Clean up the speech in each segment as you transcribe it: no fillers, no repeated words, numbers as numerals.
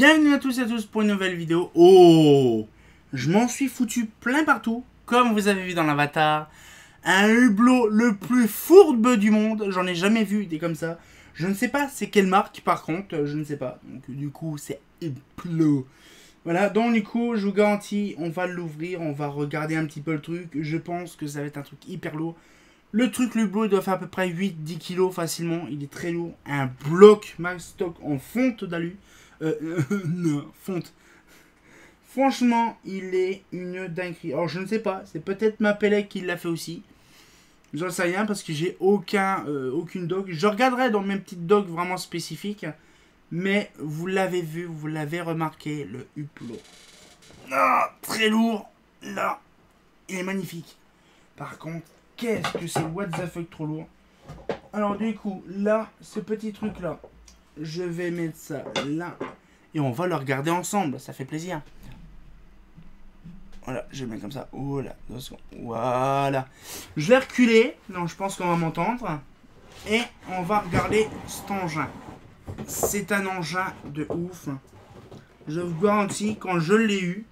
Bienvenue à tous et à tous pour une nouvelle vidéo. Oh, je m'en suis foutu plein partout, comme vous avez vu dans l'avatar. Un hublot le plus fourbe du monde, j'en ai jamais vu des comme ça. Je ne sais pas c'est quelle marque par contre, je ne sais pas. Donc du coup c'est hublot. Voilà, donc du coup je vous garantis, on va l'ouvrir, on va regarder un petit peu le truc. Je pense que ça va être un truc hyper lourd. Le truc, le hublot, il doit faire à peu près 8-10 kg facilement, il est très lourd. Un bloc max stock en fonte d'alu. Non, fonte. Franchement, il est une dinguerie. Alors, je ne sais pas, c'est peut-être ma Pélec qui l'a fait aussi. J'en sais rien parce que j'ai aucune doc. Je regarderai dans mes petites docs vraiment spécifiques. Mais vous l'avez vu, vous l'avez remarqué, le hublot. Ah, très lourd. Là, il est magnifique. Par contre, qu'est-ce que c'est what the fuck trop lourd. Alors du coup, là, ce petit truc là, je vais mettre ça là. Et on va le regarder ensemble, ça fait plaisir. Voilà, je vais mettre comme ça. Oh là, 2 secondes. Voilà. Je vais reculer, donc je pense qu'on va m'entendre. Et on va regarder cet engin. C'est un engin de ouf. Je vous garantis, quand je l'ai eu,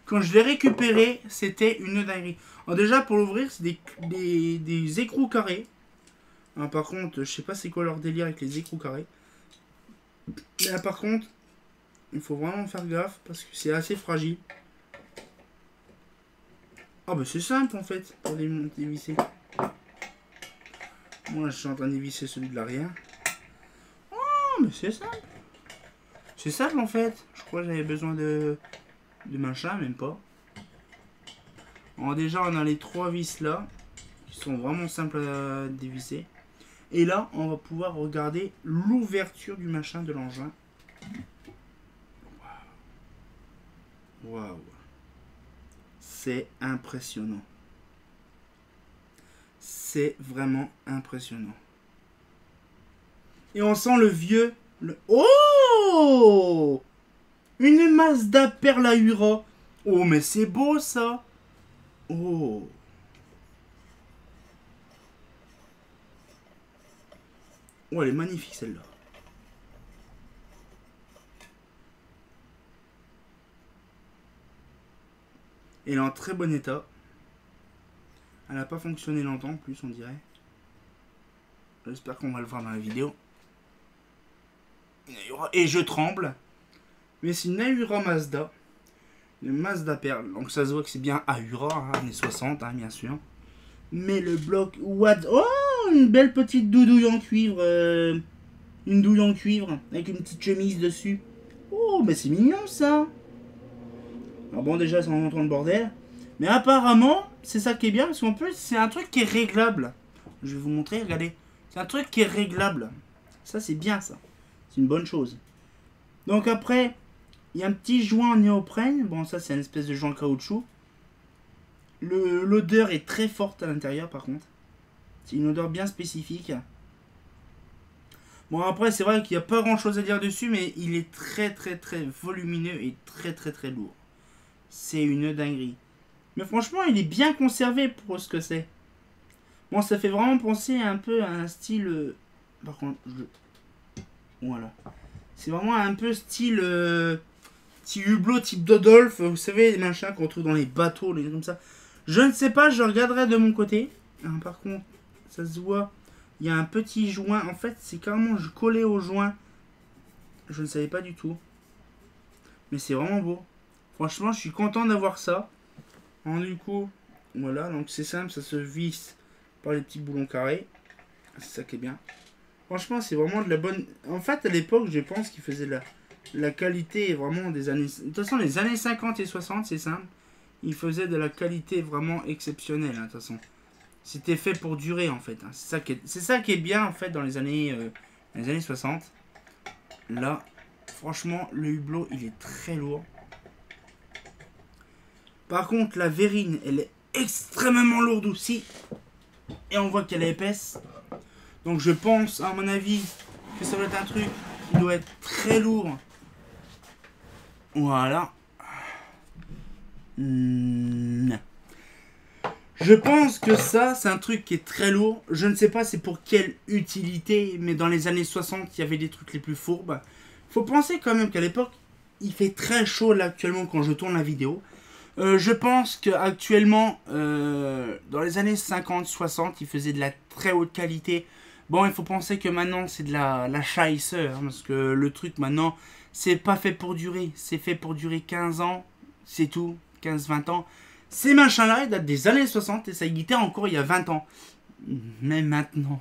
quand je l'ai récupéré, c'était une dinguerie. Alors déjà, pour l'ouvrir, c'est des écrous carrés. Alors, par contre, je sais pas c'est quoi leur délire avec les écrous carrés. Là, par contre, il faut vraiment faire gaffe parce que c'est assez fragile. Ah bah c'est simple en fait pour dévisser. Moi je suis en train de dévisser celui de l'arrière. Oh mais c'est simple. C'est simple en fait. Je crois que j'avais besoin de machin, même pas. Alors déjà on a les 3 vis là qui sont vraiment simples à dévisser. Et là on va pouvoir regarder l'ouverture du machin de l'engin. Waouh. C'est impressionnant. C'est vraiment impressionnant. Et on sent le vieux... Oh, une Mazda Perla-Hura. Oh, mais c'est beau, ça. Oh. Oh, elle est magnifique, celle-là. Elle est en très bon état. Elle n'a pas fonctionné longtemps en plus, on dirait. J'espère qu'on va le voir dans la vidéo. Et je tremble. Mais c'est une Ahura Mazda. Une Mazda Perle. Donc ça se voit que c'est bien Ahura, hein, années 60, hein, bien sûr. Mais le bloc... What? Oh, une belle petite doudouille en cuivre. Une douille en cuivre avec une petite chemise dessus. Oh, mais c'est mignon ça. Alors bon, déjà, ça en montre le bordel. Mais apparemment, c'est ça qui est bien, parce qu'en plus, c'est un truc qui est réglable. Je vais vous montrer, regardez. C'est un truc qui est réglable. Ça, c'est bien, ça. C'est une bonne chose. Donc après, il y a un petit joint en néoprène. Bon, ça, c'est une espèce de joint caoutchouc. L'odeur est très forte à l'intérieur, par contre. C'est une odeur bien spécifique. Bon, après, c'est vrai qu'il n'y a pas grand-chose à dire dessus, mais il est très, très, très volumineux et très, très, très lourd. C'est une dinguerie. Mais franchement, il est bien conservé pour ce que c'est. Bon, ça fait vraiment penser un peu à un style... Par contre, voilà. C'est vraiment un peu style... petit hublot, type Dodolph. Vous savez, les machins qu'on trouve dans les bateaux, les trucs comme ça. Je ne sais pas, je regarderai de mon côté. Hein, par contre, ça se voit. Il y a un petit joint. En fait, c'est carrément collé au joint. Je ne savais pas du tout. Mais c'est vraiment beau. Franchement, je suis content d'avoir ça. Alors, du coup, voilà. Donc, c'est simple. Ça se visse par les petits boulons carrés. C'est ça qui est bien. Franchement, c'est vraiment de la bonne... En fait, à l'époque, je pense qu'ils faisaient la qualité vraiment des années... De toute façon, les années 50 et 60, c'est simple. Ils faisaient de la qualité vraiment exceptionnelle, hein, de toute façon. C'était fait pour durer, en fait. Hein. C'est ça qui est bien, en fait, dans les années 60. Là, franchement, le hublot, il est très lourd. Par contre, la verrine, elle est extrêmement lourde aussi. Et on voit qu'elle est épaisse. Donc je pense, à mon avis, que ça doit être un truc qui doit être très lourd. Voilà. Je pense que ça, c'est un truc qui est très lourd. Je ne sais pas c'est pour quelle utilité, mais dans les années 60, il y avait des trucs les plus fourbes. Faut penser quand même qu'à l'époque, il fait très chaud là actuellement quand je tourne la vidéo. Je pense qu'actuellement, dans les années 50-60, il faisait de la très haute qualité. Bon, il faut penser que maintenant, c'est de la scheisse, hein, parce que le truc maintenant, c'est pas fait pour durer. C'est fait pour durer 15 ans, c'est tout, 15-20 ans. Ces machins-là, ils datent des années 60 et ça existait encore il y a 20 ans. Mais maintenant.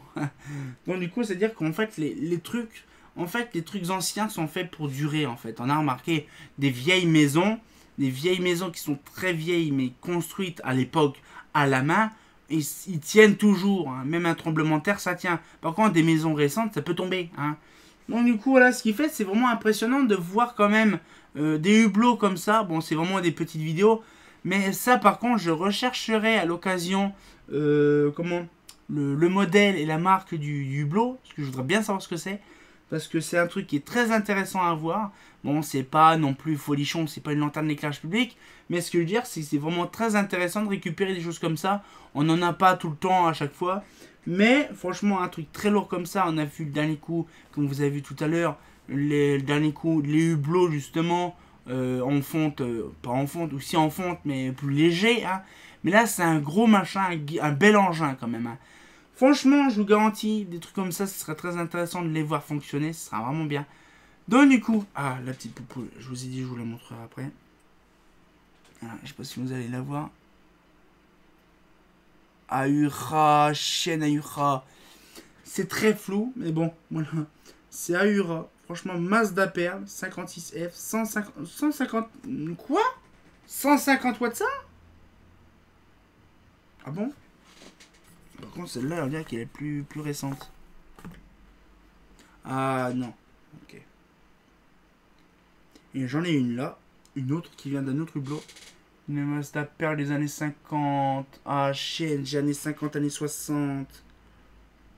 Donc du coup, c'est-à-dire qu'en fait, les trucs... En fait, les trucs anciens sont faits pour durer, en fait. On a remarqué des vieilles maisons qui sont très vieilles, mais construites à l'époque à la main, et ils tiennent toujours. Hein. Même un tremblement de terre, ça tient. Par contre, des maisons récentes, ça peut tomber. Hein. Donc du coup, voilà, ce qu'il fait, c'est vraiment impressionnant de voir quand même des hublots comme ça. Bon, c'est vraiment des petites vidéos. Mais ça, par contre, je rechercherai à l'occasion le modèle et la marque du hublot, parce que je voudrais bien savoir ce que c'est. Parce que c'est un truc qui est très intéressant à voir. Bon, c'est pas non plus folichon, c'est pas une lanterne d'éclairage public. Mais ce que je veux dire, c'est que c'est vraiment très intéressant de récupérer des choses comme ça. On n'en a pas tout le temps à chaque fois. Mais franchement, un truc très lourd comme ça, on a vu le dernier coup, comme vous avez vu tout à l'heure, le dernier coup, les hublots justement, en fonte, pas en fonte, aussi en fonte, mais plus léger. Hein. Mais là, c'est un gros machin, un bel engin quand même. Hein. Franchement, je vous garantis, des trucs comme ça, ce serait très intéressant de les voir fonctionner, ce sera vraiment bien. Donc du coup, ah, la petite poupoule, je vous ai dit, je vous la montrerai après. Voilà, je sais pas si vous allez la voir. Ahura, chaîne Ahura. C'est très flou, mais bon, voilà. C'est Ahura. Franchement, Mazda Perle, 56F, 150... Quoi 150 watts ça? Ah bon? Par contre, celle-là, on dirait qu'elle est plus récente. Ah non. Ok. Et j'en ai une là. Une autre qui vient d'un autre hublot. Une Mazda Perle des années 50. Ah, chaîne, j'ai années 50, années 60.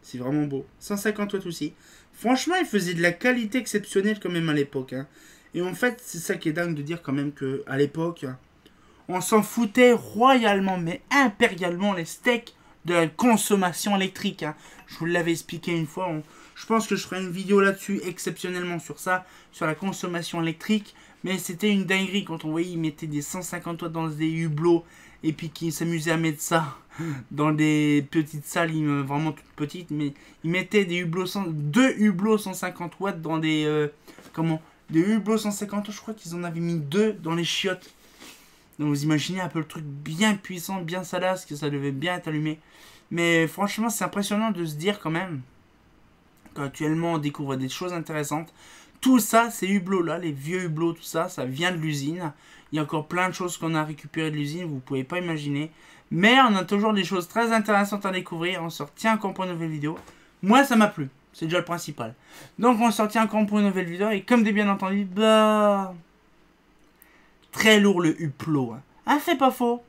C'est vraiment beau. 150 watts aussi. Franchement, il faisait de la qualité exceptionnelle quand même à l'époque. Hein. Et en fait, c'est ça qui est dingue de dire quand même qu'à l'époque, on s'en foutait royalement, mais impérialement, les steaks de la consommation électrique. Hein. Je vous l'avais expliqué une fois. Je pense que je ferai une vidéo là-dessus exceptionnellement sur ça, sur la consommation électrique. Mais c'était une dinguerie quand on voyait ils mettaient des 150 watts dans des hublots et puis qu'ils s'amusaient à mettre ça dans des petites salles vraiment toutes petites. Mais ils mettaient des hublots deux hublots 150 watts dans des des hublots 150 watts. Je crois qu'ils en avaient mis deux dans les chiottes. Donc vous imaginez un peu le truc bien puissant, bien salace, que ça devait bien être allumé. Mais franchement, c'est impressionnant de se dire quand même qu'actuellement on découvre des choses intéressantes. Tout ça, ces hublots-là, les vieux hublots, tout ça, ça vient de l'usine. Il y a encore plein de choses qu'on a récupérées de l'usine, vous ne pouvez pas imaginer. Mais on a toujours des choses très intéressantes à découvrir. On se retient encore pour une nouvelle vidéo. Moi, ça m'a plu. C'est déjà le principal. Donc on se retient encore pour une nouvelle vidéo. Et comme bien entendu, bah... très lourd le hublot. Hein. Ah, c'est pas faux.